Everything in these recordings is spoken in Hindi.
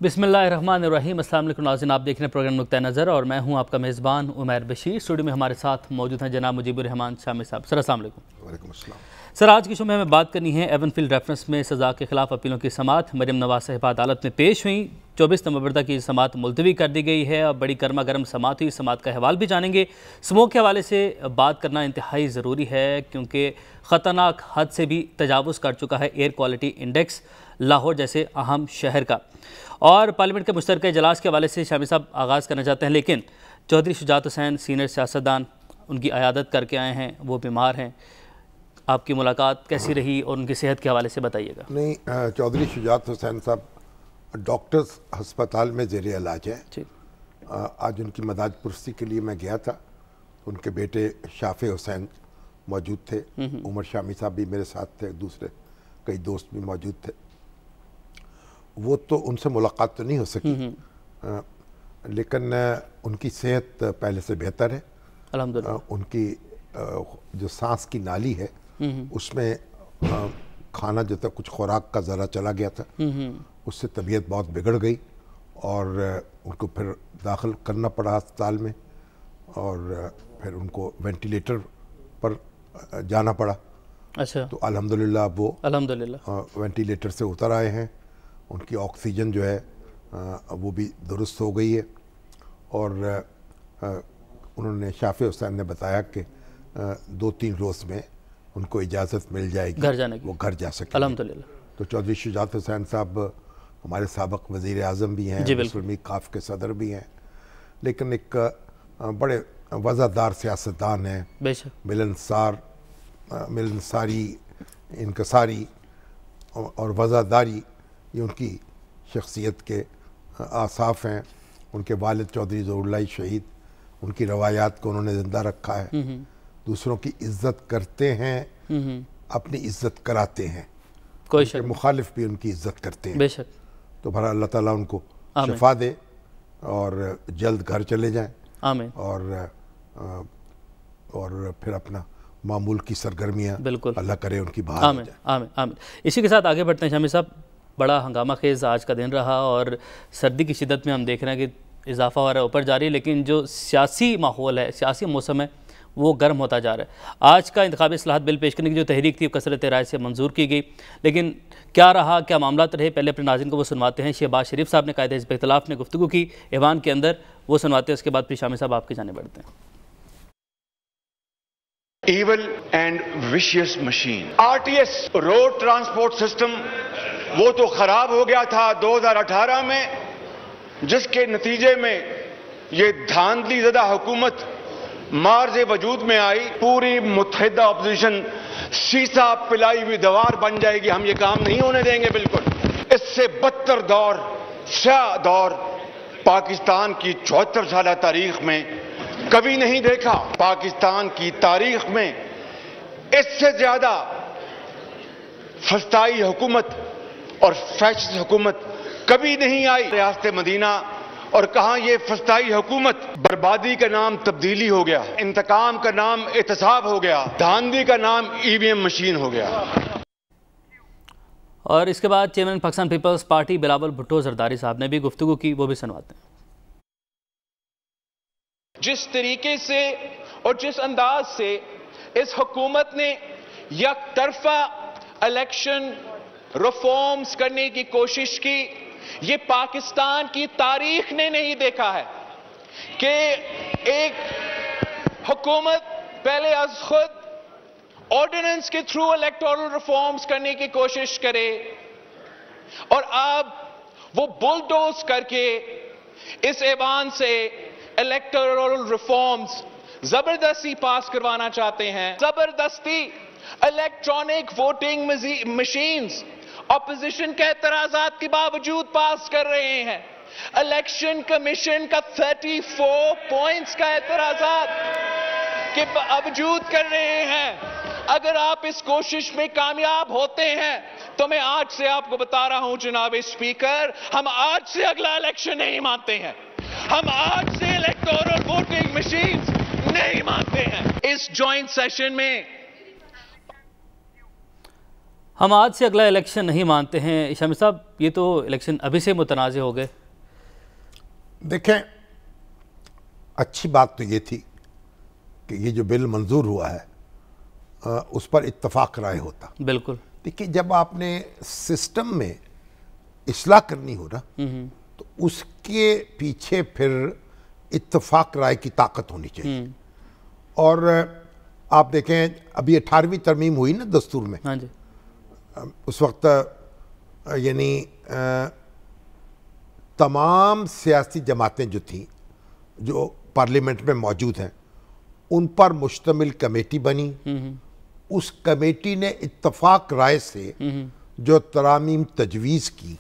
बिस्मिल्लाहिर्रहमानिर्रहीम। अस्सलाम वालेकुम नाज़रीन, आप देख रहे हैं प्रोग्राम नुक्ता नज़र और मैं हूं आपका मेज़बान उमैर बशीर। स्टूडियो में हमारे साथ मौजूद हैं जनाब मुजीबुर रहमान शामी साहब। सर अस्सलाम वालेकुम। वालेकुम अस्सलाम। सर, आज की शो में हमें बात करनी है एवनफील्ड रेफरेंस में सज़ा के खिलाफ अपीलों की समाअत। मरियम नवाज साहिबा अदालत में पेश हुई। 24 नवंबर तक की समाअत मुलतवी कर दी गई है और बड़ी गर्मा गर्म समाअत हुई। समाअत का अहवाल भी जानेंगे। स्मोक के हवाले से बात करना इंतहाई ज़रूरी है क्योंकि ख़तरनाक हद से भी तजावुज़ कर चुका है एयर क्वालिटी इंडेक्स लाहौर जैसे अहम शहर का। और पार्लियामेंट के मुश्तरका इजलास के हवाले से शामी साहब आगाज़ करना चाहते हैं, लेकिन चौधरी शुजात हुसैन सीनियर सियासतदान उनकी अयादत करके आए हैं, वो बीमार हैं। आपकी मुलाकात कैसी रही और उनकी सेहत के हवाले से बताइएगा। नहीं, चौधरी शुजात हुसैन साहब डॉक्टर्स अस्पताल में ज़ेर इलाज है। आज उनकी मदाद पुरसी के लिए मैं गया था। उनके बेटे शाफे हुसैन मौजूद थे, उमर शामी साहब भी मेरे साथ थे, दूसरे कई दोस्त भी मौजूद थे। वो तो उनसे मुलाकात तो नहीं हो सकी, लेकिन उनकी सेहत पहले से बेहतर है अल्हम्दुलिल्लाह। उनकी जो सांस की नाली है उसमें खाना जो था, कुछ खुराक का ज़रा चला गया था, उससे तबीयत बहुत बिगड़ गई और उनको फिर दाखिल करना पड़ा अस्पताल में और फिर उनको वेंटिलेटर पर जाना पड़ा। अच्छा। तो अल्हम्दुलिल्लाह वो वेंटिलेटर से उतर आए हैं। उनकी ऑक्सीजन जो है वो भी दुरुस्त हो गई है और उन्होंने शाफे हुसैन ने बताया कि 2-3 रोज़ में उनको इजाज़त मिल जाएगी घर जाने की, वो घर जा सकेंगे अल्हम्दुलिल्लाह। तो चौधरी शुजात हुसैन साहब हमारे साबिक़ वज़ीर आज़म भी हैं, मुस्लिम काफ के सदर भी हैं, लेकिन एक बड़े वज़ादार सियासतदान हैं, मिलनसारी, इनकसारी और वज़ादारी, ये उनकी शख्सियत के आसाफ हैं। उनके वालिद चौधरी ज़हुरुल्लाह शहीद, उनकी रवायात को उन्होंने ज़िंदा रखा है। दूसरों की इज्जत करते हैं, अपनी इज्जत कराते हैं, कोई मुखालिफ भी उनकी इज्जत करते हैं बेशक। तो भला अल्लाह ताला उनको शिफा दे और जल्द घर चले जाएं आमीन। और फिर अपना मामूल की सरगर्मियाँ अल्लाह करे उनकी बहाल हो जाए आमीन आमीन। इसी के साथ आगे बढ़ते हैं शामी साहब। बड़ा हंगामा खेज़ आज का दिन रहा और सर्दी की शिद्दत में हम देख रहे हैं कि इजाफा हो रहा है, ऊपर जा रही है, लेकिन जो सियासी माहौल है, सियासी मौसम है, वो गर्म होता जा रहा है। आज का इंतखाबी इस्लाहत बिल पेश करने की जो तहरीक थी कसरत राय से मंजूर की गई, लेकिन क्या रहा, क्या मामला रहे, पहले अपने नाज़रीन को वो सुनवाते हैं। शहबाज शरीफ साहब ने कायदे हिज़्ब इख्तिलाफ ने गुफ्तगू की ऐवान के अंदर, वो सुनवाते हैं। उसके बाद फिर शामी साहब आपकी जाने बढ़ते हैं। Evil and vicious machine. RTS road transport system वो तो खराब हो गया था 2018 में, जिसके नतीजे में ये धांधली ज़दा हुकूमत मार्ज़े वजूद में आई। पूरी मुत्तहिदा अपोजिशन शीशा पिलाई हुई दीवार बन जाएगी। हम ये काम नहीं होने देंगे बिल्कुल। इससे बदतर दौर, स्याह दौर पाकिस्तान की 74 साल तारीख में कभी नहीं देखा। पाकिस्तान की तारीख में इससे ज्यादा फस्ताई हुकूमत और फैशिस्ट हुकूमत कभी नहीं आई रियासत मदीना। और कहां ये फस्ताई हुकूमत बर्बादी का नाम तब्दीली हो गया, इंतकाम का नाम एहतसाब हो गया, धांधली का नाम ईवीएम मशीन हो गया। और इसके बाद chairman Pakistan Peoples Party Bilawal Bhutto Zardari साहब ने भी गुफ्तगू की, वो भी सुनवाते हैं। जिस तरीके से और जिस अंदाज से इस हुकूमत ने यकतरफा इलेक्शन रिफॉर्म्स करने की कोशिश की, ये पाकिस्तान की तारीख ने नहीं देखा है कि एक हुकूमत पहले अज खुद ऑर्डिनेंस के थ्रू इलेक्टोरल रिफॉर्म्स करने की कोशिश करे और अब वो बुलडोज करके इस ऐवान से इलेक्टोरल रिफॉर्म्स जबरदस्ती पास करवाना चाहते हैं। जबरदस्ती इलेक्ट्रॉनिक वोटिंग मशीन्स ऑपोजिशन के एतराजात के बावजूद पास कर रहे हैं। इलेक्शन कमीशन का 34 पॉइंट्स का एतराजात के बावजूद कर रहे हैं। अगर आप इस कोशिश में कामयाब होते हैं तो मैं आज से आपको बता रहा हूं जनाब स्पीकर, हम आज से अगला इलेक्शन नहीं मानते हैं। हम आज से इलेक्टोरल वोटिंग मशीन्स नहीं मानते हैं। इस जॉइंट सेशन में हम आज से अगला इलेक्शन नहीं मानते हैं। शामिर साहब, ये तो इलेक्शन अभी से मुतनाज़ हो गए। देखें, अच्छी बात तो ये थी कि ये जो बिल मंजूर हुआ है उस पर इत्तफाक राय होता। बिल्कुल। देखिए, जब आपने सिस्टम में इस्लाह करनी हो ना, तो उसके पीछे फिर इत्तफाक राय की ताकत होनी चाहिए। और आप देखें, अभी 18वीं तरमीम हुई ना दस्तूर में। हाँ जी। उस वक्त यानी तमाम सियासी जमातें जो थीं, जो पार्लियामेंट में मौजूद हैं, उन पर मुश्तमिल कमेटी बनी। उस कमेटी ने इत्तफाक राय से जो तरामीम तजवीज़ की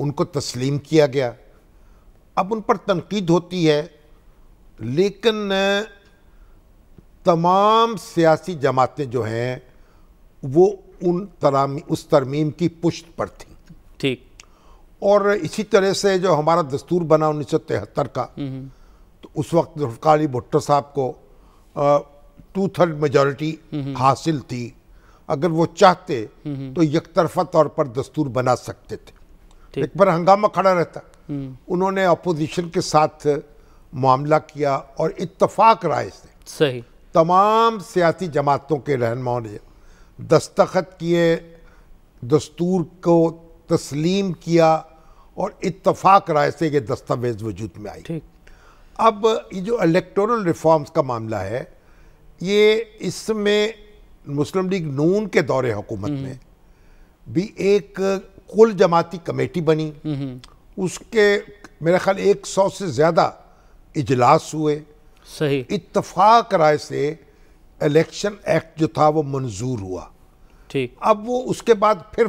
उनको तस्लीम किया गया। अब उन पर तनकीद होती है, लेकिन तमाम सियासी जमातें जो हैं वो उस तरमीम की पुष्ट पर थी। ठीक। और इसी तरह से जो हमारा दस्तूर बना 1973 का, तो उस वक्त जुल्फ़िकार अली भुट्टो साहब को 2/3 मेजॉरिटी हासिल थी। अगर वो चाहते तो यकतरफा तौर पर दस्तूर बना सकते थे, एक बार हंगामा खड़ा रहता। उन्होंने अपोजिशन के साथ मामला किया और इत्तफाक राय से सही तमाम सियासी जमातों के रहनुमाओं ने दस्तखत किए, दस्तूर को तस्लीम किया और इत्तफाक राय से ये दस्तावेज वजूद में आई। ठीक। अब ये जो इलेक्टोरल रिफॉर्म्स का मामला है, ये इसमें मुस्लिम लीग नून के दौरे हुकूमत में भी एक कुल जमाती कमेटी बनी। उसके मेरे ख्याल 100 से ज़्यादा इजलास हुए। सही। इत्तफाक राय से इलेक्शन एक्ट जो था वो मंजूर हुआ। ठीक। अब वो उसके बाद फिर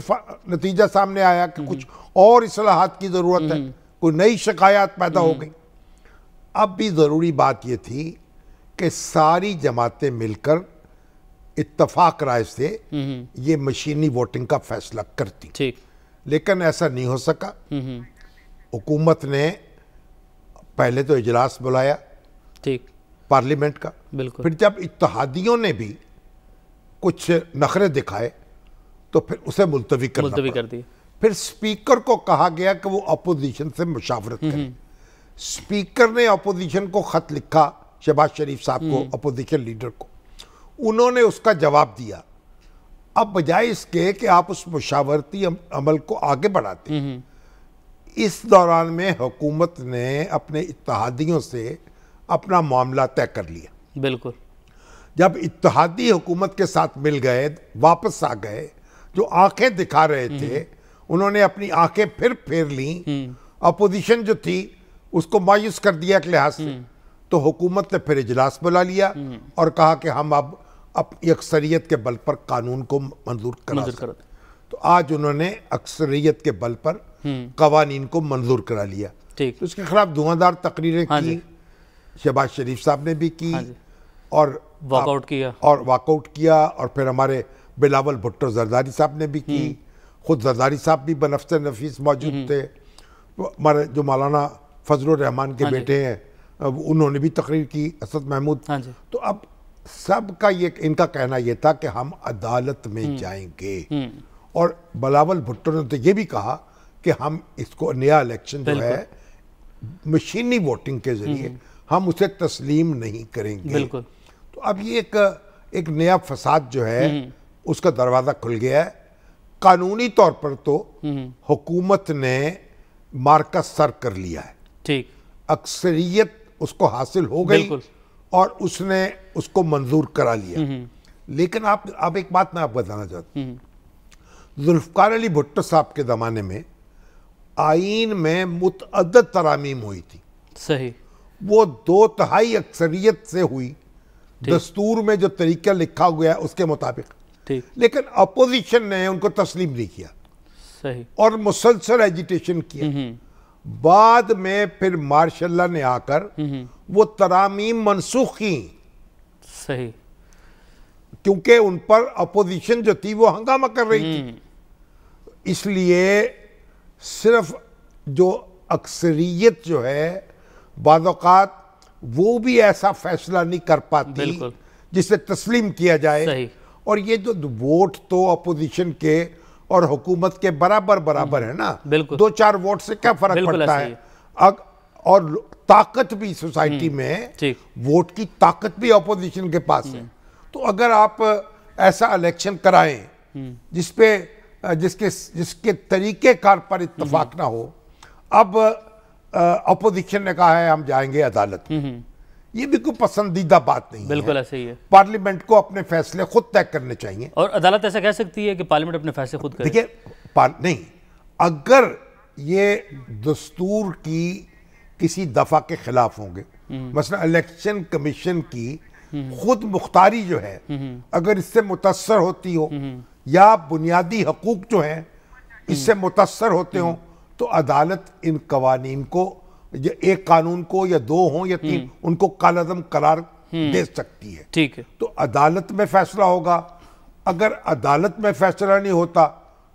नतीजा सामने आया कि कुछ और इस्लाहात की ज़रूरत है, कोई नई शिकायत पैदा हो गई। अब भी ज़रूरी बात ये थी कि सारी जमातें मिलकर इत्तफाक राय से ये मशीनी वोटिंग का फैसला करती। ठीक। लेकिन ऐसा नहीं हो सका। हुकूमत ने पहले तो इजलास बुलाया, ठीक, पार्लियामेंट का। बिल्कुल। फिर जब इत्तेहादियों ने भी कुछ नखरे दिखाए तो फिर उसे मुलतवी कर दी। फिर स्पीकर को कहा गया कि वो अपोजिशन से मुशावरत करे। स्पीकर ने अपोजिशन को खत लिखा, शहबाज शरीफ साहब को, अपोजिशन लीडर को। उन्होंने उसका जवाब दिया। अब बजाय इसके कि आप उस मुशावरती अमल को आगे बढ़ाते, इस दौरान में हुकूमत ने अपने इत्तेहादियों से अपना मामला तय कर लिया। बिल्कुल। जब इत्तेहादी हुकूमत के साथ मिल गए, वापस आ गए, जो आंखें दिखा रहे थे उन्होंने अपनी आंखें फिर फेर ली। अपोजिशन जो थी उसको मायूस कर दिया एक लिहाज से। तो हुकूमत ने फिर इजलास बुला लिया और कहा कि हम अब अक्सरियत के बल पर कानून को मंजूर करा सकते। तो आज उन्होंने अक्सरियत के बल पर कवानीन को मंजूर करा लिया। ठीक। तो उसके खिलाफ धुआंधार तकरीरें की, शहबाज शरीफ साहब ने भी की और वॉकआउट किया और फिर हमारे बिलावल भुट्टो जरदारी साहब ने भी की। खुद जरदारी साहब भी बनफ्स नफीस मौजूद थे। हमारे जो मौलाना फजलुर रहमान के बेटे हैं उन्होंने भी तकरीर की, असद महमूद। तो अब सबका ये इनका कहना ये था कि हम अदालत में जाएंगे। और बिलावल भुट्टो ने तो ये भी कहा कि हम इसको नया इलेक्शन जो है मशीनी वोटिंग के जरिए हम उसे तस्लीम नहीं करेंगे। बिल्कुल। तो अब ये एक नया फसाद जो है उसका दरवाज़ा खुल गया है। कानूनी तौर पर तो हुकूमत ने मार्का सर कर लिया है। ठीक। अक्सरियत उसको हासिल हो गई और उसने उसको मंजूर करा लिया। लेकिन आप एक बात मैं आपको बताना चाहता हूँ, जुल्फ़िकार अली भुट्टो साहब के ज़माने में आईन में मुतअद्दिद तरामीम हुई थी। सही। वो 2/3 अक्सरियत से हुई, दस्तूर में जो तरीका लिखा हुआ है उसके मुताबिक। ठीक। लेकिन अपोजिशन ने उनको तस्लीम नहीं किया। सही। और मुसलसल एजिटेशन किया। बाद में फिर मार्शल्ला ने आकर वो तरामीम मनसूख की। सही। क्योंकि उन पर अपोजिशन जो थी वो हंगामा कर रही थी। इसलिए सिर्फ जो अक्सरियत जो है बाद औक़ात वो भी ऐसा फैसला नहीं कर पाती जिसे तस्लीम किया जाए। और ये जो वोट तो अपोजिशन के और हुकूमत के बराबर है ना, बिल्कुल 2-4 वोट से क्या फर्क पड़ता है। और ताकत भी सोसाइटी में, वोट की ताकत भी अपोजिशन के पास है। तो अगर आप ऐसा इलेक्शन कराएं जिसके तरीकेकार पर इत्तेफाक ना हो, अब अपोजिशन ने कहा है हम जाएंगे अदालत में, ये भी कोई पसंदीदा बात नहीं है। बिल्कुल ऐसे ही है। पार्लियामेंट को अपने फैसले खुद तय करने चाहिए। और अदालत ऐसा कह सकती है कि पार्लियामेंट अपने फैसले खुद करे? देखिए, नहीं, अगर ये दस्तूर की किसी दफा के खिलाफ होंगे, मसलन इलेक्शन कमीशन की खुद मुख्तारी जो है अगर इससे मुतस्सर होती हो या बुनियादी हकूक जो है इससे मुतस्सर होते हो, तो अदालत इन कवानीन को, एक कानून को या 2 हों या 3, उनको कालादम करार दे सकती है। ठीक है। तो अदालत में फैसला होगा। अगर अदालत में फैसला नहीं होता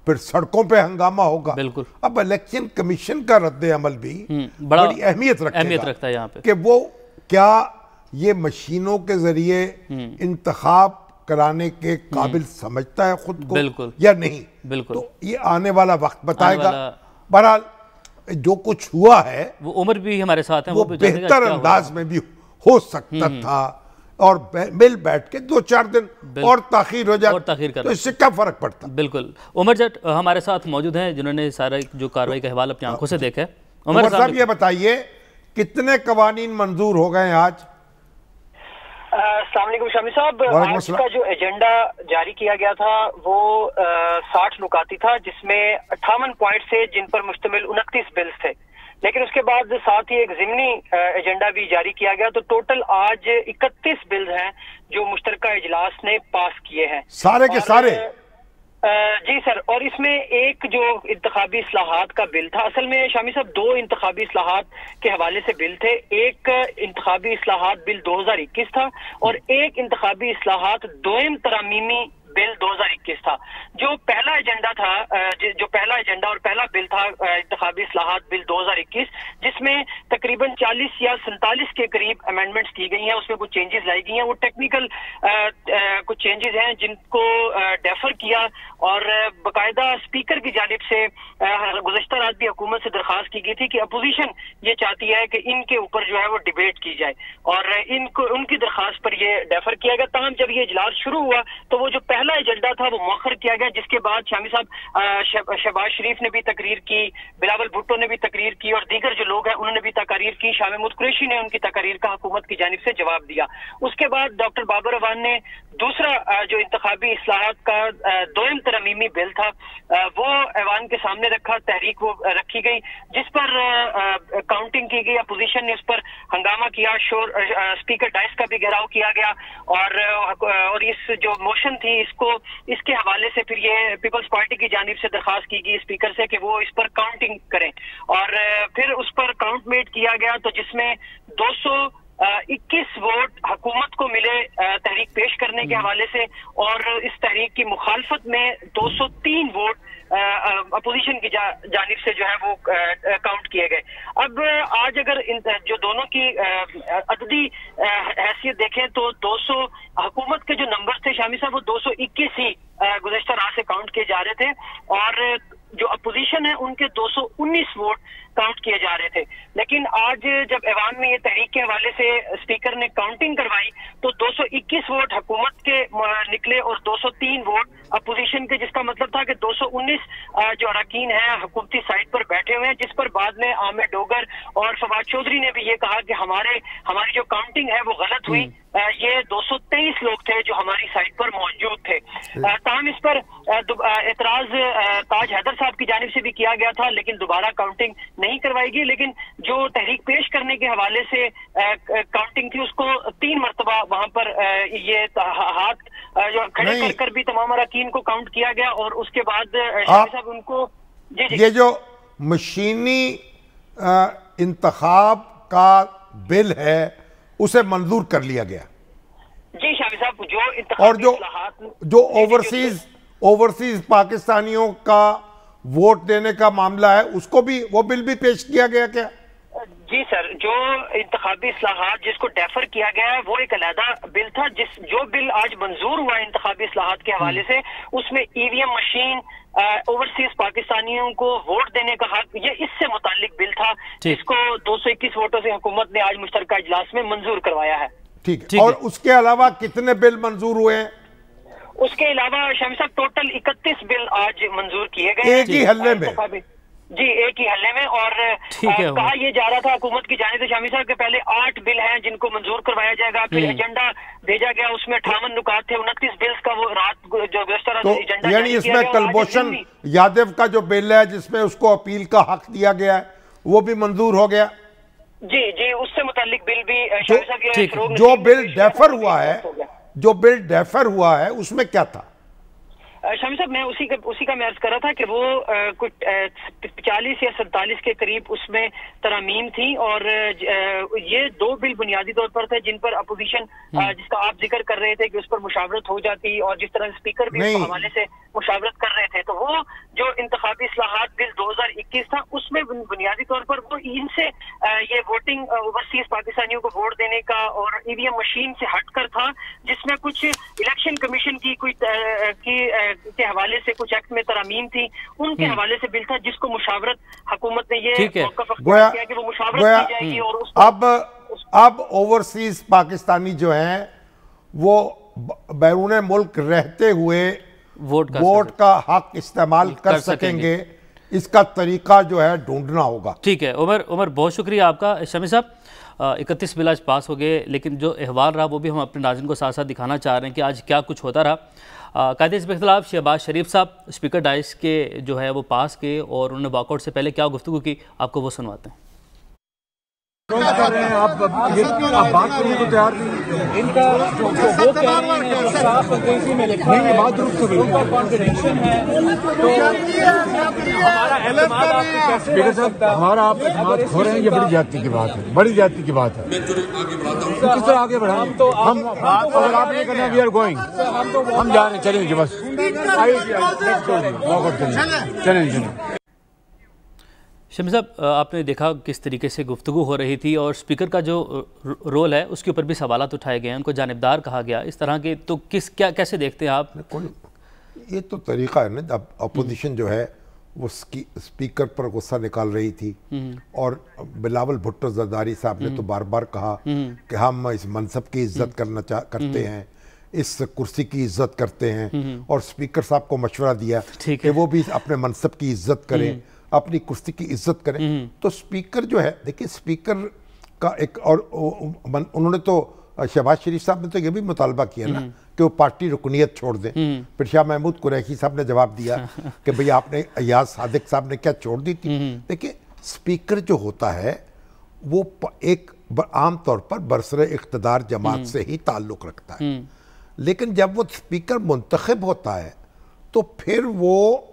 फिर सड़कों पे हंगामा होगा। बिल्कुल। अब इलेक्शन कमीशन का रद्द अमल भी बड़ी अहमियत रखता है यहाँ पे कि वो क्या ये मशीनों के जरिए इंतखाब कराने के काबिल समझता है खुद को, बिल्कुल, या नहीं। बिल्कुल। तो ये आने वाला वक्त बताएगा। बहरहाल जो कुछ हुआ है वो उम्र भी हमारे साथ है, वो बेहतर अंदाज में भी हो सकता था, और मिल बैठ के 2-4 दिन और ताखीर हो जाए तो इससे क्या फर्क पड़ता। बिल्कुल। उमर जट हमारे साथ मौजूद हैं जिन्होंने सारा जो कार्रवाई का अहवाल अपनी आंखों से देखा है। उमर साहब ये बताइए कितने कवानीन मंजूर हो गए आज? अस्सलाम वालेकुम शामी साहब, आज का जो एजेंडा जारी किया गया था वो 60 नुकाती था, जिसमें 58 पॉइंट थे जिन पर मुश्तमिल 29 बिल्स थे। लेकिन उसके बाद साथ ही एक ज़िमनी एजेंडा भी जारी किया गया, तो टोटल आज 31 बिल्स हैं जो मुश्तरका इजलास ने पास किए हैं, सारे के सारे। जी सर। और इसमें एक जो इंतखाबी इस्लाहात का बिल था, असल में शामी साहब 2 इंतखाबी इस्लाहात के हवाले से बिल थे। एक इंतखाबी इस्लाहात बिल 2021 था और एक इंतखाबी इस्लाहात दोयम तरामीमी बिल 2021 था। जो पहला एजेंडा था, जो पहला एजेंडा और पहला बिल था इंतखाबी इस्लाहात बिल 2021, जिसमें तकरीबन 40 या 47 के करीब अमेंडमेंट्स की गई हैं, उसमें कुछ चेंजेस लाई गई हैं। वो टेक्निकल कुछ चेंजेस हैं जिनको डेफर किया और बाकायदा स्पीकर की जानिब से गुज़श्ता रात भी हुकूमत से दरख्वास्त की गई थी कि अपोजिशन ये चाहती है कि इनके ऊपर जो है वो डिबेट की जाए, और इनको उनकी दरख्वास्त पर ये डेफर किया गया। तमाम जब ये इजलास शुरू हुआ तो वो जो पहला एजेंडा था वो मौखर किया गया, जिसके बाद शामी साहब शहबाज शरीफ ने भी तकरीर की, बिलावल भुट्टो ने भी तकरीर की और दीगर जो लोग हैं उन्होंने भी तकरीर की। शाह महमूद कुरैशी ने उनकी तकरीर का हुकूमत की जानिब से जवाब दिया। उसके बाद डॉक्टर बाबर अवान ने दूसरा जो इंतखाबी इस्लाहात का दोयम तरमीमी बिल था वो ऐवान के सामने रखा, तहरीक वो रखी गई, जिस पर काउंटिंग की गई। अपोजिशन ने उस पर हंगामा किया, शोर, स्पीकर डाइस का भी घेराव किया गया, और इस जो मोशन थी इसके हवाले से फिर ये पीपल्स पार्टी की जानिब से दरखास्त की गई स्पीकर से कि वो इस पर काउंटिंग करें, और फिर उस पर काउंट मेट किया गया, तो जिसमें 221 वोट हुकूमत को मिले तहरीक पेश करने के हवाले से, और इस तहरीक की मुखालफत में 203 वोट अपोजिशन की जानिब से जो है वो काउंट किए गए। अब आज अगर जो दोनों की अददी हैसियत देखें तो 200 हुकूमत के जो नंबर थे शामी साहब वो 221 ही गुज़श्ता रात से काउंट किए जा रहे थे, और जो अपोजिशन है उनके 219 वोट काउंट किए जा रहे थे। लेकिन आज जब ऐवान में ये तहरीक के हवाले से स्पीकर ने काउंटिंग करवाई तो 221 वोट हुकूमत के निकले और 203 वोट अपोजिशन के, जिसका मतलब था कि 219 जो अरकान हैं हुकूमती साइड पर बैठे हुए हैं, जिस पर बाद में आमिर डोगर और फवाद चौधरी ने भी ये कहा कि हमारी जो काउंटिंग है वो गलत हुई। ये 223 लोग थे जो हमारी साइड पर मौजूद थे। ताहम इस पर एतराज ताज हैदर साहब की जानिब से भी किया गया था, लेकिन दोबारा काउंटिंग नहीं करवाई गई। लेकिन जो तहरीक पेश करने के हवाले से काउंटिंग थी उसको 3 मरतबा वहां पर ये हाथ जो खड़े कर भी तमाम अरकान को काउंट किया गया, और उसके बाद साहब उनको ये जो मशीनी इंतखाब का बिल है उसे मंजूर कर लिया गया। जी शामी साहब, और जो ओवरसीज पाकिस्तानियों का वोट देने का मामला है उसको भी वो बिल भी पेश किया गया क्या? जी सर, जो इंतखाबी इस्लाहात जिसको डेफर किया गया है वो एक अलहदा बिल था। जो बिल आज मंजूर हुआ है इंतखाबी इस्लाहात के हवाले से, उसमें ईवीएम मशीन, ओवरसीज पाकिस्तानियों को वोट देने का हक, ये इससे मुतालिक बिल था जिसको 221 वोटों से हुकूमत ने आज मुश्तरका इजलास में मंजूर करवाया है। ठीक है। और उसके अलावा कितने बिल मंजूर हुए हैं? उसके अलावा शामी साहब टोटल 31 बिल आज मंजूर किए गए एक ही हल्ले में? जी, एक ही हल्ले में। और कहा यह जा रहा था हुकूमत की जानिब से शामी साहब के पहले 8 बिल हैं जिनको मंजूर करवाया जाएगा, फिर एजेंडा भेजा गया, उसमें 58 नुकात थे, 29 बिल्स का वो रात जो तो यानी इसमें कुलभूषण यादव का जो बिल है जिसमें उसको अपील का हक दिया गया है वो भी मंजूर हो गया। जी जी, उससे मुतालिक बिल भी शामी साहब। जो बिल डेफर हुआ है, जो बिल डेफर हुआ है उसमें क्या था? शामी साहब, मैं उसी का मैं अर्ज कर रहा था कि वो कुछ 40 या 47 के करीब उसमें तरामीम थी, और ये 2 बिल बुनियादी तौर पर थे जिन पर अपोजिशन, जिसका आप जिक्र कर रहे थे कि उस पर मुशावरत हो जाती, और जिस तरह स्पीकर भी उस हवाले से मुशावरत कर रहे थे, तो वो जो इंतखाबी इस्लाहात बिल 2021 था उसमें बुनियादी तौर पर वो इनसे ये वोटिंग, ओवरसीज पाकिस्तानियों को वोट देने का और ईवीएम मशीन से हटकर था, जिसमें कुछ इलेक्शन कमीशन की के हवाले से कुछ एक्ट में तरामीम थी, उनके हवाले से बिल था जिसको मुशावरत हुकूमत ने ये गोया कि वो मुशावरत की जाएगी। और अब ओवरसीज पाकिस्तानी जो हैं वो बैरून मुल्क रहते हुए वोट का हक इस्तेमाल कर सकेंगे। इसका तरीका जो है ढूंढना होगा। ठीक है उमर, बहुत शुक्रिया आपका। शमी साहब, 31 बिल आज पास हो गए, लेकिन जो अहवाल रहा वो भी हम अपने नाज़रीन को साथ साथ दिखाना चाह रहे हैं कि आज क्या कुछ होता रहा। कायदे हिज़्ब इख्तिलाफ शहबाज शरीफ साहब स्पीकर डाइस के जो है वो पास के, और उन्होंने वॉकआउट से पहले क्या गुफ्तगू की, आपको वो सुनवाते हैं। कर रहे हैं आप बात करने को तैयार नहीं। इनका जो वो कह रहे हैं आप अंग्रेजी में लिखा है, बात दुरुस्त हो गई, कॉन्ट्रडिक्शन है, तो हमारा एतमाद आपको कैसे? स्पीकर साहब, हमारा आप एतमाद खो रहे हैं, ये बड़ी ज्यादती की बात है, बड़ी ज्यादती की बात है। किस तरह आगे बढ़ा? हम अगर आप नहीं करना, वी आर गोइंग, हम जा रहे हैं, चलेंगे बस, चलेंगे। शमी साहब, आपने देखा किस तरीके से गुफ्तगू हो रही थी, और स्पीकर का जो रोल है उसके ऊपर भी सवालात उठाए गए हैं, उनको जानिबदार कहा गया, इस तरह के, तो कैसे देखते हैं आप? ये तो तरीका है ना, अब अपोजिशन जो है वो स्पीकर पर गुस्सा निकाल रही थी, और बिलावल भुट्टो जरदारी साहब ने तो बार बार कहा कि हम इस मनसब की इज्जत करते हैं, इस कुर्सी की इज्जत करते हैं, और स्पीकर साहब को मशवरा दिया कि वो भी अपने मनसब की इज्जत करें, अपनी कुर्सी की इज्जत करें। तो स्पीकर जो है, देखिए स्पीकर का एक, और उन्होंने तो शहबाज शरीफ साहब ने तो ये भी मुतालबा किया ना कि वो पार्टी रुकनीत छोड़ दें। फिर शाह महमूद कुरैशी साहब ने जवाब दिया कि भाई आपने, अयाज सादिक साहब ने क्या छोड़ दी थी। देखिए स्पीकर जो होता है वो एक आम तौर पर बरसरे इख्तदार जमात से ही ताल्लुक़ रखता है, लेकिन जब वो स्पीकर मुंतखब होता है तो फिर वो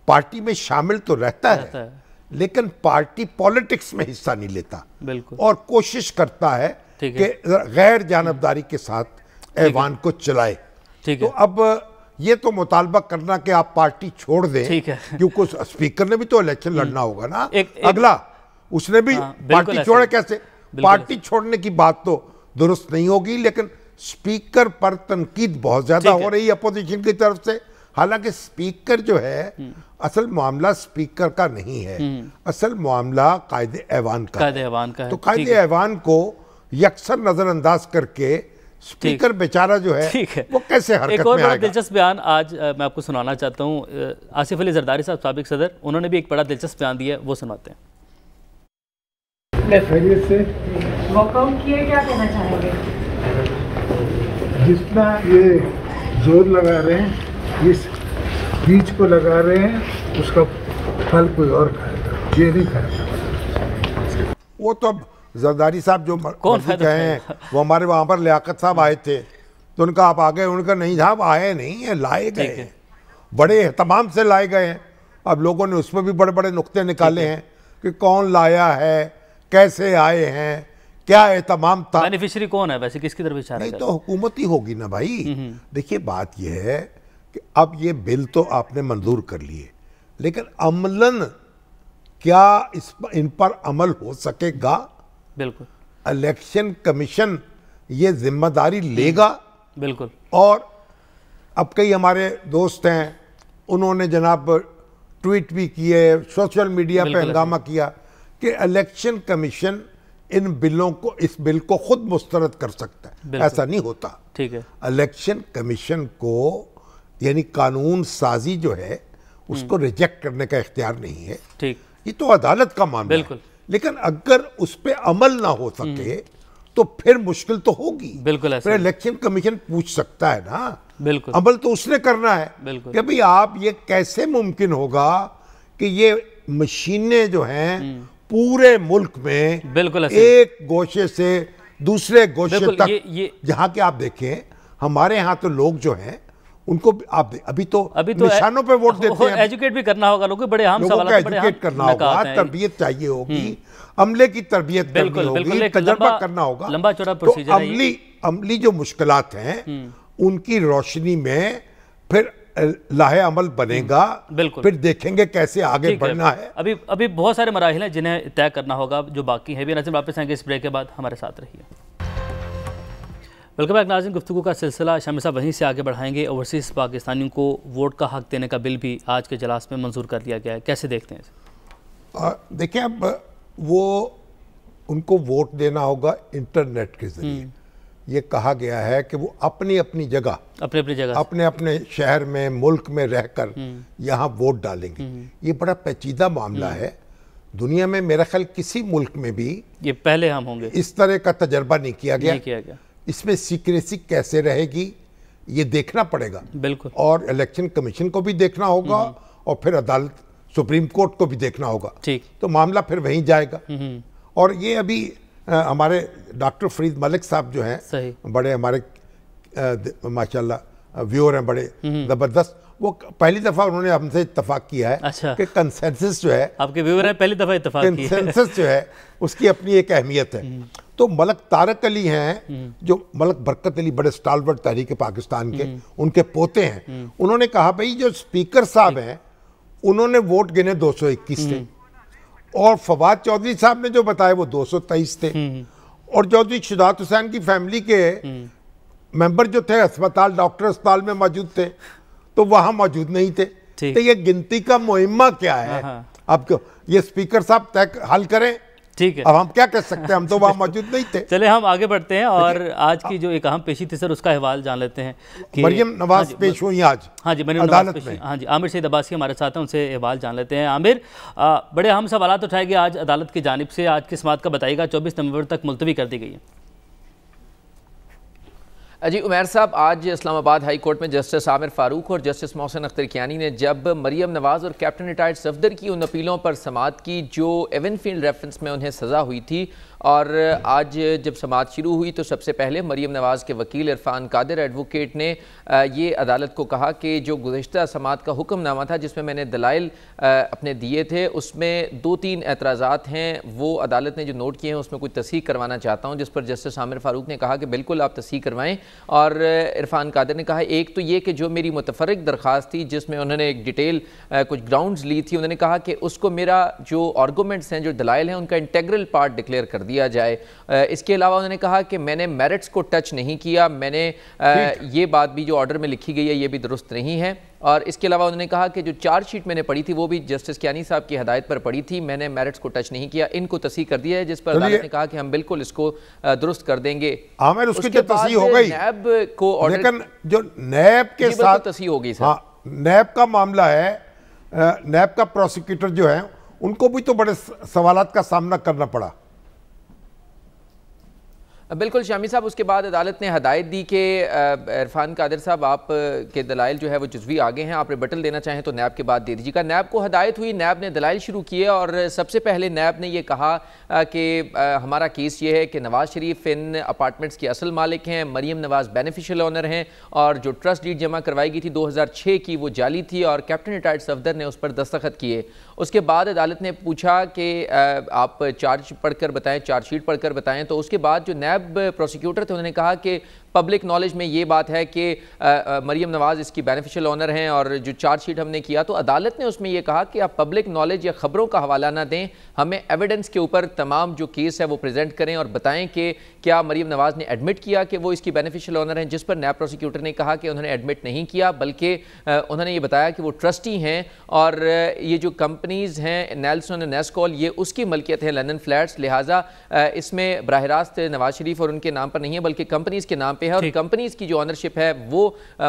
पार्टी में शामिल तो रहता है, लेकिन पार्टी पॉलिटिक्स में हिस्सा नहीं लेता, और कोशिश करता है कि गैर जानबदारी के साथ ऐवान को चलाए। तो अब ये तो मुतालबा करना कि आप पार्टी छोड़ दें, क्योंकि स्पीकर ने भी तो इलेक्शन लड़ना होगा ना, अगला उसने भी पार्टी छोड़े कैसे? पार्टी छोड़ने की बात तो दुरुस्त नहीं होगी, लेकिन स्पीकर पर तनकीद बहुत ज्यादा हो रही है अपोजिशन की तरफ से। हालांकि स्पीकर जो है, असल मामला स्पीकर का नहीं है, असल मामला कायदे ऐवान का है। तो कायदे ऐवान को यकसर नजरअंदाज करके स्पीकर बेचारा जो है वो कैसे हरकत एक और में बड़ा आएगा? दिलचस्प बयान आज मैं आपको सुनाना चाहता हूँ। आसिफ अली जरदारी साहब साबिक सदर, उन्होंने भी एक बड़ा दिलचस्प बयान दिया है, वो सुनाते हैं। खैरियत से वॉकआउट किए, क्या कहना चाहेंगे? जितना ये जोर लगा रहे हैं, इस बीज को लगा रहे हैं, उसका फल कोई और खाएगा, ये नहीं खाएगा। वो तो अब जरदारी साहब जो हैं वो हमारे वहाँ पर लियाकत साहब आए थे, तो उनका आप आ गए, उनका नहीं साहब आए नहीं है, लाए गए, बड़े एहतमाम से लाए गए हैं। अब लोगों ने उसमें भी बड़े बड़े नुक्ते निकाले हैं कि कौन लाया है, कैसे आए हैं, क्या एहतमाम था, बेनिफिशियरी कौन है, वैसे किसकी तरफ इशारा? नहीं तो हुकूमत ही होगी ना भाई। देखिए बात यह है कि अब ये बिल तो आपने मंजूर कर लिए, लेकिन अमलन क्या इन पर अमल हो सकेगा? बिल्कुल। इलेक्शन कमीशन ये जिम्मेदारी लेगा। बिल्कुल। और अब कई हमारे दोस्त हैं, उन्होंने जनाब ट्वीट भी किए, सोशल मीडिया पे हंगामा किया कि इलेक्शन कमीशन इन बिलों को, इस बिल को खुद मुस्तरद कर सकता है। ऐसा नहीं होता। ठीक है। इलेक्शन कमीशन को यानी कानून साजी जो है उसको रिजेक्ट करने का इख्तियार नहीं है। ठीक। ये तो अदालत का मामला है। लेकिन अगर उस पर अमल ना हो सके तो फिर मुश्किल तो होगी। बिल्कुल। फिर इलेक्शन कमीशन पूछ सकता है ना। बिल्कुल। अमल तो उसने करना है। बिल्कुल। कि भाई आप ये कैसे मुमकिन होगा कि ये मशीनें जो हैं पूरे मुल्क में बिल्कुल एक गोशे से दूसरे गोशे तक, जहां के आप देखें हमारे यहाँ तो लोग जो हैं उनको आप अभी तो निशानों पे वोट देते हैं। एजुकेट भी करना होगा, लोगों बड़े आम सवाल एजुकेट करना होगा, तरबियत चाहिए होगी, अमले की तरबियत करनी होगी, तजर्बा करना होगा। लंबा चौड़ा प्रोसीजर है। अमली जो मुश्किलात हैं उनकी रोशनी में फिर लाहे अमल बनेगा। बिल्कुल। फिर देखेंगे कैसे आगे बढ़ना है। अभी बहुत सारे मराहिल हैं जिन्हें तय करना होगा, जो बाकी है भी। नाज़रीन वापस आएंगे इस ब्रेक के बाद, हमारे साथ रहिए। वेलकम बैक नाज़रीन। गुफ्तगू का सिलसिला शामिर साहब वहीं से आगे बढ़ाएंगे। ओवरसीज़ पाकिस्तानियों को वोट का हक देने का बिल भी आज के इजलास में मंजूर कर लिया गया है, कैसे देखते हैं? देखिए, अब वो उनको वोट देना होगा इंटरनेट के जरिए। ये कहा गया है कि वो अपनी अपनी जगह अपने अपने शहर में, मुल्क में रहकर यहाँ वोट डालेंगे। ये बड़ा पेचीदा मामला है। दुनिया में मेरा ख्याल किसी मुल्क में भी ये पहले हम होंगे इस तरह का तजर्बा नहीं किया गया। इसमें सीक्रेसी कैसे रहेगी ये देखना पड़ेगा। बिल्कुल। और इलेक्शन कमीशन को भी देखना होगा और फिर अदालत, सुप्रीम कोर्ट को भी देखना होगा। ठीक। तो मामला फिर वहीं जाएगा। और ये अभी हमारे डॉक्टर फरीद मलिक साहब जो हैं, बड़े हमारे माशाल्लाह व्यूअर हैं, बड़े जबरदस्त। वो पहली दफा उन्होंने हमसे इत्तेफाक किया है। अच्छा। कि कंसेंसस जो है, आपके व्यूअर हैं, पहली दफा इत्तेफाक किया है। कंसेंसस जो है उसकी अपनी एक अहमियत है। तो मलक तारक अली हैं, जो मलक बरकत अली बड़े स्टालवर्ट तहरीक पाकिस्तान के उनके पोते हैं, उन्होंने कहा भाई जो स्पीकर साहब हैं उन्होंने वोट गिने 221 थे और फवाद चौधरी साहब ने जो बताया वो 223 थे और चौधरी शुजात हुसैन की फैमिली के मेंबर जो थे अस्पताल, डॉक्टर अस्पताल में मौजूद थे, तो वहां मौजूद नहीं थे। तो ये गिनती का मुहिम्मा क्या है? अब ये स्पीकर साहब तय हल करें। ठीक है। अब हम क्या कर सकते हैं, हम तो वहां मौजूद नहीं थे। चले हम आगे बढ़ते हैं और आज की जो एक अहम पेशी थी सर, उसका अहवाल जान लेते हैं कि मरियम नवाज पेश हुई आज। हाँ जी, मरियम नवाज पेश। हाँ जी, आमिर सईद अब्बासी हमारे साथ हैं, उनसे अहवाल जान लेते हैं। आमिर, बड़े अहम सवालात उठाए गए आज अदालत की जानिब से। आज की समाअत का बताइएगा, 24 नवंबर तक मुलतवी कर दी गई है। जी उमैर साहब, आज इस्लामाबाद हाई कोर्ट में जस्टिस आमिर फारूक और जस्टिस मोहसिन अख्तर कियानी ने जब मरियम नवाज और कैप्टन रिटायर्ड सफदर की उन अपीलों पर समाअत की जो एवनफील्ड रेफरेंस में उन्हें सज़ा हुई थी, और आज जब समाअत शुरू हुई तो सबसे पहले मरियम नवाज के वकील इरफान कादिर एडवोकेट ने ये अदालत को कहा कि जो गुज़िश्ता समाअत का हुक्मनामा था जिसमें मैंने दलाइल अपने दिए थे, उसमें 2-3 एतराज़ात हैं, वो अदालत ने जो नोट किए हैं उसमें कुछ तस्हीह करवाना चाहता हूँ, जिस पर जस्टिस आमिर फारूक ने कहा कि बिल्कुल आप तस्हीह करवाएँ। और इरफान कादिर ने कहा एक तो ये कि जो मेरी मुतफर्रिक दरख्वास्त थी जिसमें उन्होंने एक डिटेल कुछ ग्राउंड्स ली थी, उन्होंने कहा कि उसको मेरा जो आर्गूमेंट्स हैं, जो दलाइल हैं, उनका इंटेग्रल पार्ट डिक्लेयर कर दिया जाए। इसके अलावा उन्होंने कहा कि मैंने मेरिट्स को टच नहीं किया, मैंने ये बात भी जो ऑर्डर में लिखी गई है ये भी दुरुस्त नहीं है। और इसके अलावा उन्होंने कहा कि जो चार्जशीट मैंने पढ़ी थी वो भी जस्टिस कियानी साहब की हदायत पर पढ़ी थी, मैंने मेरिट्स को टच नहीं किया, इनको तस्हीह कर दिया है, जिस पर अदालत ने कहा कि हम बिल्कुल इसको दुरुस्त कर देंगे। आमिर, उसकी जो तस्हीह हो गई, नैब को ऑर्डर, लेकिन जो नैब के साथ तस्हीह हो गई सर। हाँ, नैब का मामला है, नैब का प्रोसिक्यूटर जो है उनको भी तो बड़े सवालात का सामना करना पड़ा। बिल्कुल शामी साहब, उसके बाद अदालत ने हदायत दी कि इरफान कादिर साहब आप के दलाइल जो है वो जुज़वी आगे हैं, आप रिबटल देना चाहें तो नैब के बाद दे दीजिएगा। नैब को हदायत हुई, नैब ने दलाइल शुरू किए और सबसे पहले नैब ने ये कहा कि हमारा केस ये है कि नवाज शरीफ इन अपार्टमेंट्स के असल मालिक हैं, मरियम नवाज बेनिफिशियल ओनर हैं और जो ट्रस्ट डीड जमा करवाई गई थी 2006 की वो जाली थी और कैप्टन रिटायर्ड सफदर ने उस पर दस्तखत किए। उसके बाद अदालत ने पूछा कि आप चार्ज पढ़कर बताएं, चार्जशीट पढ़कर बताएं, तो उसके बाद जो नैब प्रोसिक्यूटर थे उन्होंने कहा कि पब्लिक नॉलेज में ये बात है कि मरियम नवाज़ इसकी बेनिफिशियल ऑनर हैं, और जो चार्जशीट हमने किया तो अदालत ने उसमें ये कहा कि आप पब्लिक नॉलेज या खबरों का हवाला ना दें, हमें एविडेंस के ऊपर तमाम जो केस है वो प्रेजेंट करें और बताएं कि क्या मरियम नवाज़ ने एडमिट किया कि वो इसकी बेनिफिशियल ऑनर हैं, जिस पर नैब प्रोसिक्यूटर ने कहा कि उन्होंने एडमिट नहीं किया, बल्कि उन्होंने ये बताया कि वो ट्रस्टी हैं और ये जो कंपनीज़ हैं नेल्सन और नेस्कॉल ये उसकी मलकियत है लंदन फ्लैट्स, लिहाजा इसमें बराह रास्त नवाज शरीफ और उनके नाम पर नहीं है बल्कि कंपनीज़ के नाम पे है और कंपनीज़ की जो ऑनरशिप है वो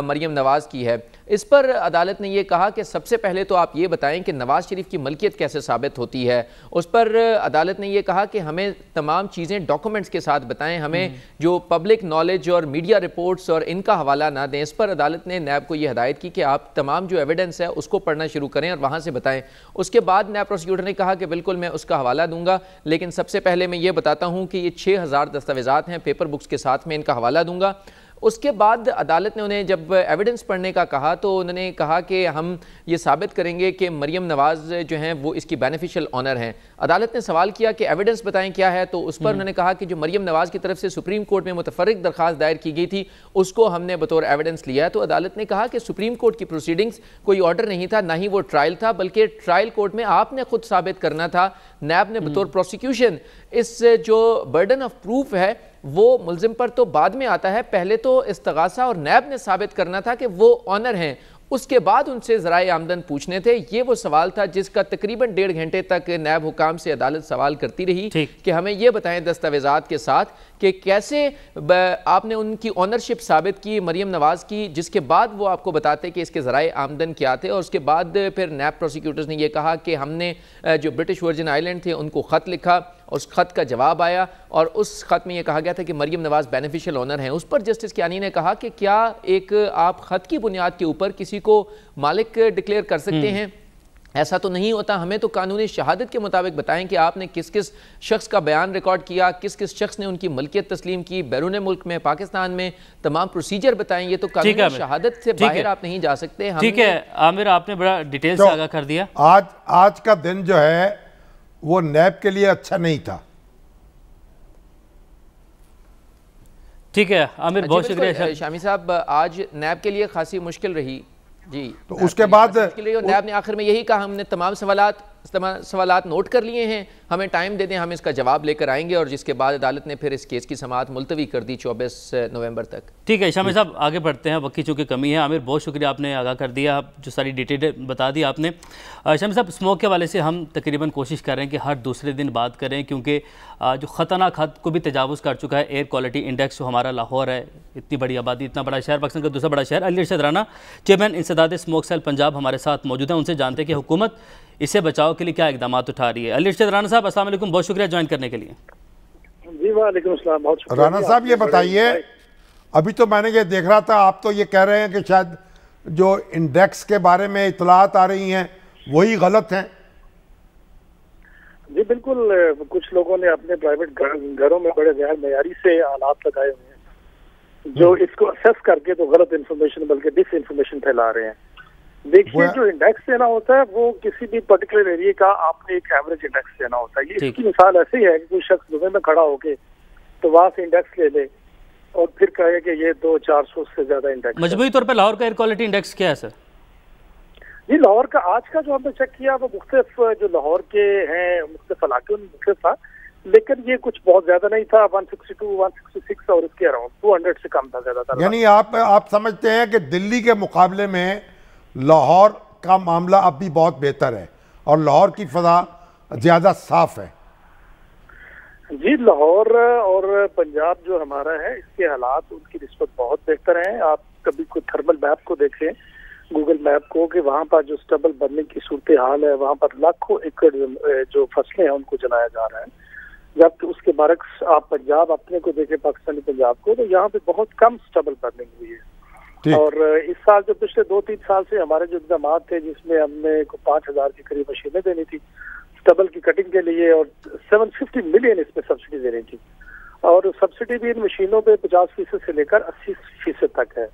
मरियम नवाज़ की है। इस पर अदालत ने यह कहा कि सबसे पहले तो आप ये बताएं कि नवाज शरीफ की मलकियत कैसे साबित होती है। उस पर अदालत ने यह कहा कि हमें तमाम चीज़ें डॉक्यूमेंट्स के साथ बताएं, हमें जो पब्लिक नॉलेज और मीडिया रिपोर्ट्स और इनका हवाला ना दें। इस पर अदालत ने नैब को यह हिदायत की कि आप तमाम जो एविडेंस है उसको पढ़ना शुरू करें और वहाँ से बताएं। उसके बाद नैब प्रोसिक्यूटर ने कहा कि बिल्कुल मैं उसका हवाला दूंगा, लेकिन सबसे पहले मैं ये बताता हूँ कि ये 6000 दस्तावेज़ात हैं, पेपर बुक्स के साथ में इनका हवाला दूंगा। उसके बाद अदालत ने उन्हें जब एविडेंस पढ़ने का कहा तो उन्होंने कहा कि हम ये साबित करेंगे कि मरियम नवाज़ जो हैं वो इसकी बेनिफिशियल ऑनर हैं। अदालत ने सवाल किया कि एविडेंस बताएं क्या है, तो उस पर उन्होंने कहा कि जो मरियम नवाज़ की तरफ से सुप्रीम कोर्ट में मुतफर्रिक दरख्वास्त दायर की गई थी उसको हमने बतौर एविडेंस लिया है। तो अदालत ने कहा कि सुप्रीम कोर्ट की प्रोसीडिंग्स कोई ऑर्डर नहीं था, ना ही वो ट्रायल था, बल्कि ट्रायल कोर्ट में आपने खुद साबित करना था, नैब ने बतौर प्रोसिक्यूशन। इस जो बर्डन ऑफ प्रूफ है वो मुल्जिम पर तो बाद में आता है, पहले तो इस्तगासा और नैब ने साबित करना था कि वो ऑनर हैं, उसके बाद उनसे ज़राए आमदन पूछने थे। ये वो सवाल था जिसका तकरीबन 1.5 घंटे तक नैब हुकाम से अदालत सवाल करती रही कि हमें ये बताएं दस्तावेज़ात के साथ कि कैसे आपने उनकी ऑनरशिप साबित की मरियम नवाज़ की, जिसके बाद वो आपको बताते कि इसके ज़राए आमदन क्या थे। और उसके बाद फिर नैब प्रोसिक्यूटर्स ने यह कहा कि हमने जो ब्रिटिश वर्जिन आइलैंड थे उनको ख़त लिखा, उस खत का जवाब आया और उस खत में यह कहा गया था कि मरियम नवाज़ बेनिफिशियल ऑनर हैं। उस पर जस्टिस कियानी ने कहा कि क्या एक आप खत की बुनियाद के ऊपर किसी को मालिक डिक्लेयर कर सकते हैं? ऐसा तो नहीं होता। हमें तो कानूनी शहादत के मुताबिक बताएं कि आपने किस किस शख्स का बयान रिकॉर्ड किया, किस किस शख्स ने उनकी मलकियत तस्लीम की, बैरून मुल्क में, पाकिस्तान में, तमाम प्रोसीजर बताएं। ये तो कानूनी शहादत से बाहर आप नहीं जा सकते। ठीक है आमिर, आपने बड़ा डिटेल से आगाह कर दिया। आज का दिन जो है वो नैब के लिए अच्छा नहीं था। ठीक है आमिर, बहुत शुक्रिया। शामी साहब, आज नैब के लिए खासी मुश्किल रही जी। तो उसके बाद नैब ने आखिर में यही कहा, हमने तमाम सवालात नोट कर लिए हैं, हमें टाइम दे दें, हम इसका जवाब लेकर आएंगे। और जिसके बाद अदालत ने फिर इस केस की समाअत मुलतवी कर दी 24 नवंबर तक। ठीक है शामी साहब, आगे बढ़ते हैं, वक्त की चूँकि कमी है। आमिर, बहुत शुक्रिया, आपने आगाह कर दिया, जो सारी डिटेल बता दी आपने। शामी साहब, स्मोक के हवाले से हम तकरीबन कोशिश कर रहे हैं कि हर दूसरे दिन बात करें, क्योंकि जो ख़तरनाक हद को भी तजावुज़ कर चुका है एयर क्वालिटी इंडेक्स, जो हमारा लाहौर है, इतनी बड़ी आबादी, इतना बड़ा शहर, पाकिस्तान का दूसरा बड़ा शहर। अली अरशद राना, चेयरमैन इंसदाद स्मोक सेल पंजाब, हमारे साथ मौजूद हैं। उनसे जानते हैं कि हुकूमत इससे बचाव के लिए क्या इकदाम उठा रही है। अली अरशद राना साहब, अस्सलाम वालेकुम, बहुत शुक्रिया ज्वाइन करने के लिए। जी वालेकुम अस्सलाम, बहुत शुक्रिया। राना साहब, ये बताइए, अभी तो मैंने ये देख रहा था, आप तो ये कह रहे हैं कि शायद जो इंडेक्स के बारे में इतलात आ रही हैं वही गलत हैं। जी बिल्कुल, कुछ लोगों ने अपने प्राइवेट घरों में बड़े गैर मयारी से आलात लगाए हुए हैं जो इसको असेस करके तो गलत इन्फॉर्मेशन बल्कि डिस इन्फॉर्मेशन फैला रहे हैं। देखिए, जो इंडेक्स देना होता है वो किसी भी पर्टिकुलर एरिया का आपने एक एवरेज इंडेक्स देना होता है। ये इसकी मिसाल ऐसे ही है कि कोई शख्स दुबई में खड़ा होके तो वहां से इंडेक्स ले ले और फिर कहे कि ये 200-400 से ज्यादा इंडेक्स। मजबूरी तौर पर लाहौर का एयर क्वालिटी इंडेक्स क्या है सर? जी, लाहौर का आज का जो हमने चेक किया वो मुख्तलिफ जो लाहौर के हैं मुख्तलिफ इलाके में मुख्तलिफ था, लेकिन ये कुछ बहुत ज्यादा नहीं था। 162, 166 और इसके अराउंड 200 से कम था ज्यादातर। यानी आप समझते हैं कि दिल्ली के मुकाबले में लाहौर का मामला अब भी बहुत बेहतर है और लाहौर की फजा ज्यादा साफ है? जी, लाहौर और पंजाब जो हमारा है इसके हालात उनकी निस्बत बहुत बेहतर हैं। आप कभी कोई थर्मल मैप को देखें, गूगल मैप को, कि वहाँ पर जो स्टबल बनने की सूरत हाल है, वहाँ पर लाखों एकड़ जो फसलें हैं उनको जलाया जा रहा है। जबकि उसके बरक्स आप पंजाब अपने को देखें, पाकिस्तानी पंजाब को, तो यहाँ पे बहुत कम स्टबल बर्निंग हुई है। और इस साल जो पिछले 2-3 साल से हमारे जो इक़दाम थे जिसमें हमने 5000 के करीब मशीनें देनी थी स्टबल की कटिंग के लिए और 750 मिलियन इस पे सब्सिडी देनी थी, और सब्सिडी भी इन मशीनों पे 50% से लेकर 80% तक है।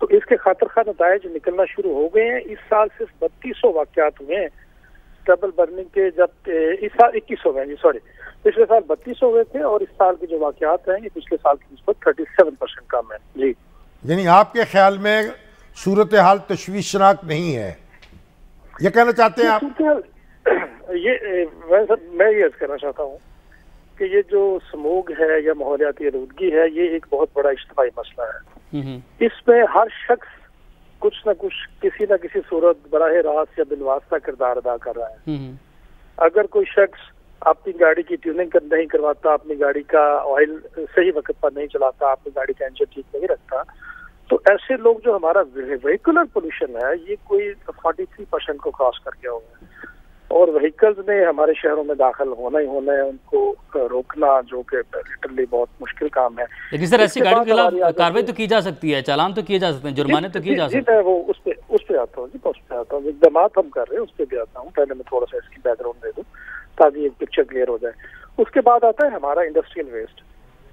तो इसके खातिर खा नताइज निकलना शुरू हो गए हैं। इस साल सिर्फ 3200 वाक़यात हुए हैं स्टबल बर्निंग के जब इस साल 21 हो गए जी, सॉरी, पिछले साल 32 हो गए थे और इस साल के जो वाकयात हैं ये पिछले साल की निस्बत 37% कम है जी। यानी आपके ख्याल में सूरत हाल तशवीशनाक नहीं है, ये कहना चाहते हैं आप? ये मैं ये कहना चाहता हूँ कि ये जो स्मोग है या माहौलियाती आलूदगी है ये एक बहुत बड़ा इज्तिमाई मसला है। इसमें हर शख्स कुछ न कुछ किसी न किसी सूरत बराह रास्त या बिलवास्ता किरदार अदा कर रहा है। अगर कोई शख्स अपनी गाड़ी की ट्यूनिंग नहीं करवाता, अपनी गाड़ी का ऑयल सही वक्त पर नहीं चलाता, अपनी गाड़ी का इंजन ठीक नहीं रखता, तो ऐसे लोग जो हमारा व्हीकुलर पोल्यूशन है ये कोई 43% को क्रॉस कर गया हुआ है और व्हीकल्स ने हमारे शहरों में दाखिल होना ही होना है, उनको रोकना जो कि लिटरली बहुत मुश्किल काम है। लेकिन सर ऐसी गाड़ी के खिलाफ कार्रवाई तो की जा सकती है, चालान तो किए जा सकते हैं, जुर्माने तो किए जा सकते हैं। मैं वो उस पे आता हूँ जी, उस पे आता हूँ, इकदाम हम कर रहे हैं उस पे भी आता हूँ। पहले मैं थोड़ा सा इसकी बैकग्राउंड दे दूँ ताकि एक पिक्चर क्लियर हो जाए। उसके बाद आता है हमारा इंडस्ट्रियल वेस्ट।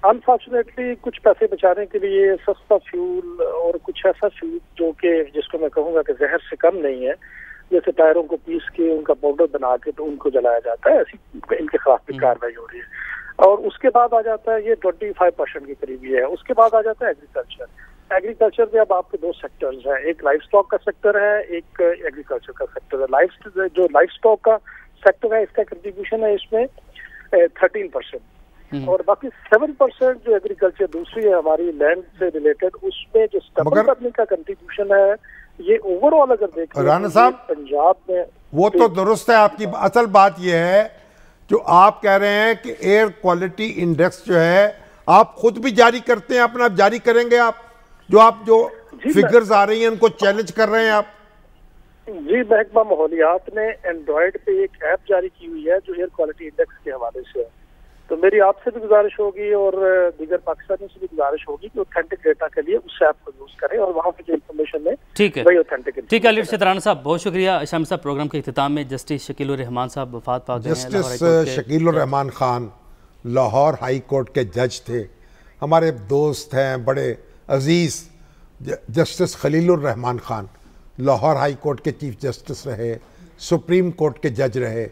अनफॉर्चुनेटली कुछ पैसे बचाने के लिए सस्ता फ्यूल और कुछ ऐसा फ्यूल जो कि जिसको मैं कहूँगा कि जहर से कम नहीं है, जैसे टायरों को पीस के उनका पाउडर बना के तो उनको जलाया जाता है, ऐसी इनके खिलाफ भी कार्रवाई हो रही है। और उसके बाद आ जाता है ये 25% के करीब ही है। उसके बाद आ जाता है एग्रीकल्चर। एग्रीकल्चर में अब आपके दो सेक्टर्स हैं, एक लाइफ स्टॉक का सेक्टर है, एक एग्रीकल्चर का सेक्टर है। जो लाइफ स्टॉक का सेक्टर है इसका कंट्रीब्यूशन है इसमें 13% और बाकी 7% जो एग्रीकल्चर दूसरी है हमारी लैंड से रिलेटेड, उसमें जो स्टबल करने का कंट्रीब्यूशन है ये ओवरऑल अगर देखें राणा साहब पंजाब में वो तो दुरुस्त है आपकी। असल बात यह है जो आप कह रहे हैं कि एयर क्वालिटी इंडेक्स जो है आप खुद भी जारी करते हैं, अपना जारी करेंगे आप, जो फिगर्स आ रही हैं उनको चैलेंज कर रहे हैं आप? जी, महकमा माहौलियात ने एंड्रॉयड पे एक ऐप जारी की हुई है जो एयर क्वालिटी इंडेक्स के हवाले से है। तो मेरी आपसे भी गुजारिश होगी और दीगर पाकिस्तानियों से भी गुजारिश होगी कि ऑथेंटिक डेटा के लिए उस ऐप को यूज करें और वहाँ पे जो इन्फॉर्मेशन है वही ऑथेंटिक। ठीक है अली राणा साहब, बहुत शुक्रिया। शाम साहब, प्रोग्राम के इख्तिताम में जस्टिस शकील उर रहमान साहब वफात पा गए हैं। जस्टिस शकील उर रहमान खान लाहौर हाई कोर्ट के जज थे, हमारे दोस्त हैं, बड़े अजीज। जस्टिस खलील उर रहमान खान लाहौर हाई कोर्ट के चीफ जस्टिस रहे, सुप्रीम कोर्ट के जज रहे,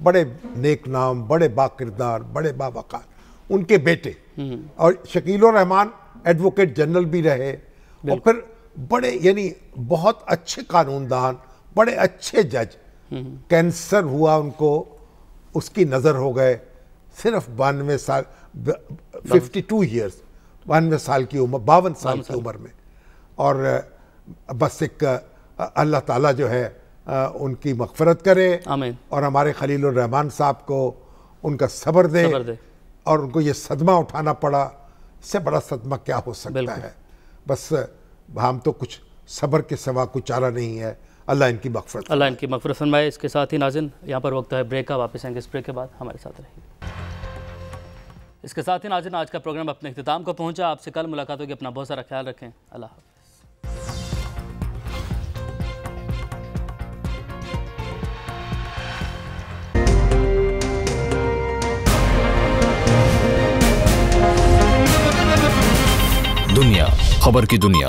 बड़े नेक नाम, बड़े बाकिरदार, बड़े बावकार। उनके बेटे और शकील उर रहमान एडवोकेट जनरल भी रहे और फिर बड़े यानी बहुत अच्छे कानूनदान, बड़े अच्छे जज। कैंसर हुआ उनको, उसकी नज़र हो गए सिर्फ 92 साल 52 ईयर्स 92 साल की उम्र 52 साल की उम्र में। और बस एक अल्लाह ताला जो है उनकी मग़फ़िरत करे आमीन। और हमारे खलील उर रहमान साहब को उनका सब्र दे और उनको ये सदमा उठाना पड़ा, इससे बड़ा सदमा क्या हो सकता है। बस हम तो कुछ सब्र के सिवा कुछ चारा नहीं है। अल्लाह इनकी मग़फ़िरत फरमाए। इसके साथ ही नाज़रीन यहाँ पर वक्त है ब्रेक का, वापस आएंगे इस ब्रेक के बाद, हमारे साथ रहिए। इसके साथ ही नाज़रीन आज का प्रोग्राम अपने इख्तिताम को पहुँचा। आपसे कल मुलाकात होगी, अपना बहुत सारा ख्याल रखें। अल्लाह हाफ़िज़। दुनिया खबर की दुनिया।